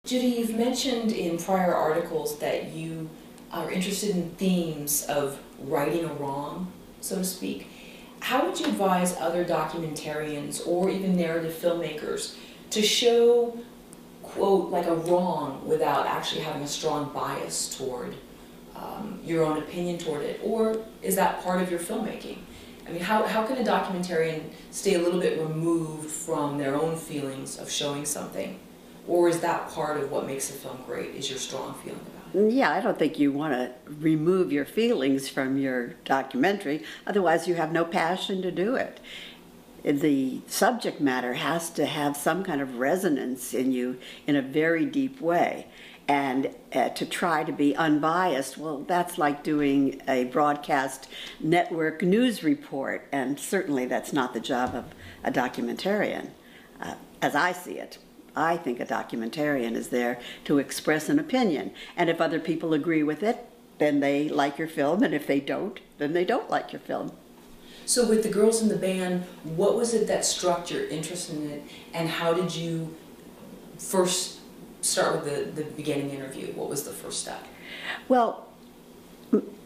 Judy, you've mentioned in prior articles that you are interested in themes of righting a wrong, so to speak. How would you advise other documentarians or even narrative filmmakers to show, quote, like a wrong without actually having a strong bias toward your own opinion toward it? Or is that part of your filmmaking? I mean, how can a documentarian stay a little bit removed from their own feelings of showing something? Or is that part of what makes a film great, is your strong feeling about it? Yeah, I don't think you want to remove your feelings from your documentary, otherwise you have no passion to do it. The subject matter has to have some kind of resonance in you in a very deep way. And to try to be unbiased, well, that's like doing a broadcast network news report, and certainly that's not the job of a documentarian, as I see it. I think a documentarian is there to express an opinion, and if other people agree with it, then they like your film, and if they don't, then they don't like your film. So with the girls in the band, what was it that struck your interest in it, and how did you first start with the beginning interview? What was the first step? Well,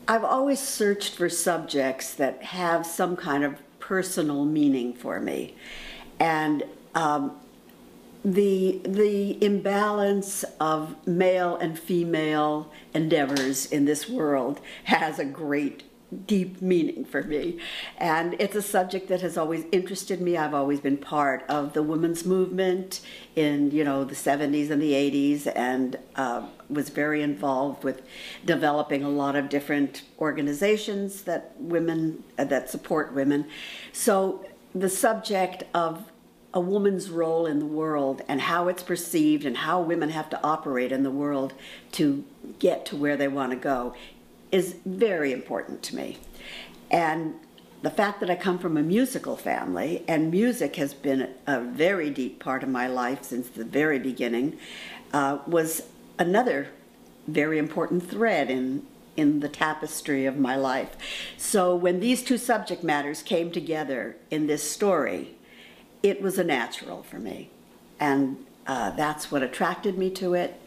I've always searched for subjects that have some kind of personal meaning for me, and the imbalance of male and female endeavors in this world has a great deep meaning for me, and it's a subject that has always interested me. I've always been part of the women's movement in the 70s and the 80s, and was very involved with developing a lot of different organizations that support women. So the subject of a woman's role in the world and how it's perceived and how women have to operate in the world to get to where they want to go is very important to me. And the fact that I come from a musical family, and music has been a very deep part of my life since the very beginning, was another very important thread in the tapestry of my life. So when these two subject matters came together in this story, it was a natural for me. And that's what attracted me to it,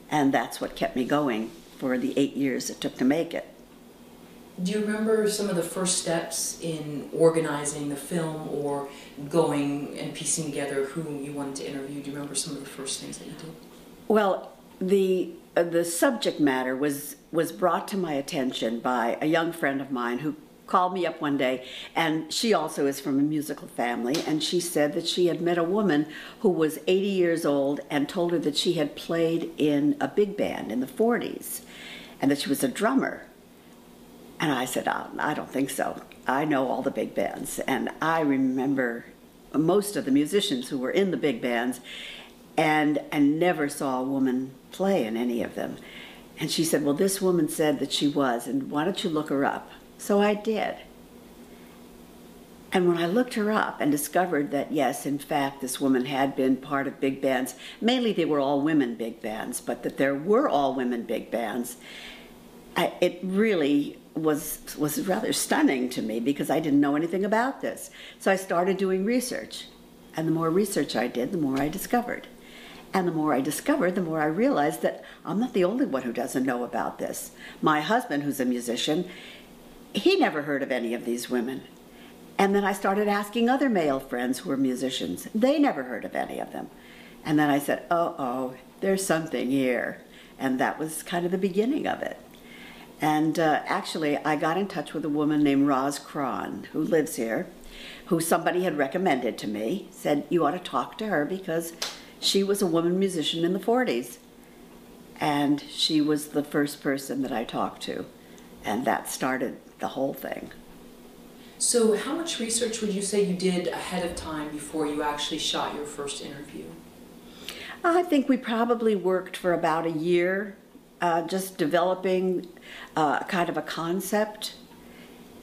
and that's what kept me going for the 8 years it took to make it. Do you remember some of the first steps in organizing the film or going and piecing together who you wanted to interview? Do you remember some of the first things that you did? Well, the subject matter was brought to my attention by a young friend of mine who called me up one day, and she also is from a musical family, and she said that she had met a woman who was 80 years old and told her that she had played in a big band in the 40s and that she was a drummer. And I said, oh, I don't think so. I know all the big bands, and I remember most of the musicians who were in the big bands, and I never saw a woman play in any of them. And she said, well, this woman said that she was, and why don't you look her up? So I did. And when I looked her up and discovered that, yes, in fact, this woman had been part of big bands, mainly they were all women big bands, but that there were all women big bands, it really was rather stunning to me because I didn't know anything about this. So I started doing research. And the more research I did, the more I discovered. And the more I discovered, the more I realized that I'm not the only one who doesn't know about this. My husband, who's a musician, he never heard of any of these women. And then I started asking other male friends who were musicians. They never heard of any of them. And then I said, oh, there's something here. And that was kind of the beginning of it. And actually, I got in touch with a woman named Roz Cron, who lives here, who somebody had recommended to me, said, you ought to talk to her because she was a woman musician in the 40s. And she was the first person that I talked to. And that started the whole thing. So how much research would you say you did ahead of time before you actually shot your first interview? I think we probably worked for about a year, just developing kind of a concept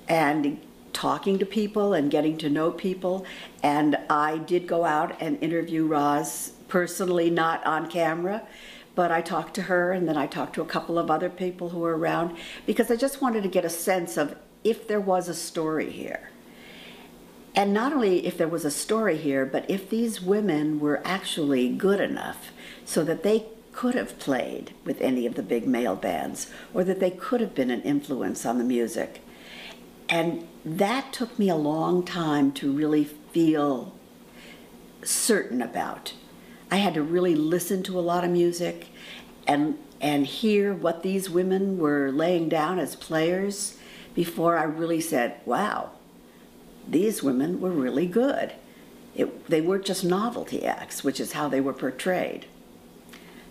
and talking to people and getting to know people. And I did go out and interview Roz personally, not on camera, but I talked to her, and then I talked to a couple of other people who were around, because I just wanted to get a sense of if there was a story here. And not only if there was a story here, but if these women were actually good enough so that they could have played with any of the big male bands, or that they could have been an influence on the music. And that took me a long time to really feel certain about. I had to really listen to a lot of music and hear what these women were laying down as players before I really said, wow, these women were really good. They weren't just novelty acts, which is how they were portrayed.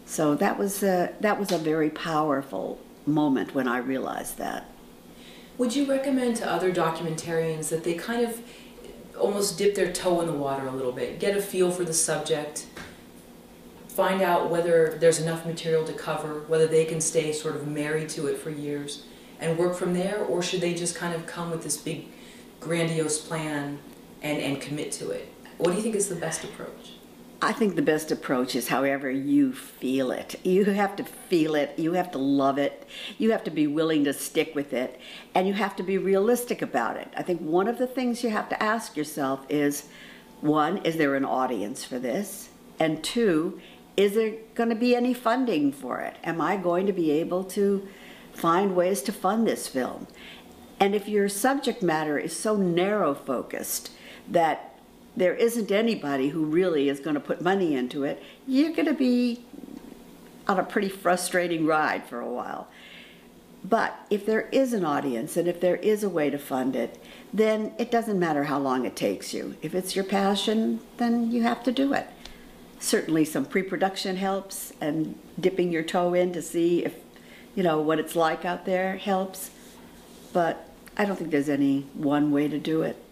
So that was a very powerful moment when I realized that. Would you recommend to other documentarians that they kind of almost dip their toe in the water a little bit, get a feel for the subject, find out whether there's enough material to cover, whether they can stay sort of married to it for years and work from there, or should they just kind of come with this big grandiose plan and commit to it? What do you think is the best approach? I think the best approach is however you feel it. You have to feel it, you have to love it, you have to be willing to stick with it, and you have to be realistic about it. I think one of the things you have to ask yourself is, one, is there an audience for this? And two, is there going to be any funding for it? Am I going to be able to find ways to fund this film? And if your subject matter is so narrow focused that there isn't anybody who really is going to put money into it, you're going to be on a pretty frustrating ride for a while. But if there is an audience and if there is a way to fund it, then it doesn't matter how long it takes you. If it's your passion, then you have to do it. Certainly some pre-production helps, and dipping your toe in to see if, what it's like out there helps. But I don't think there's any one way to do it.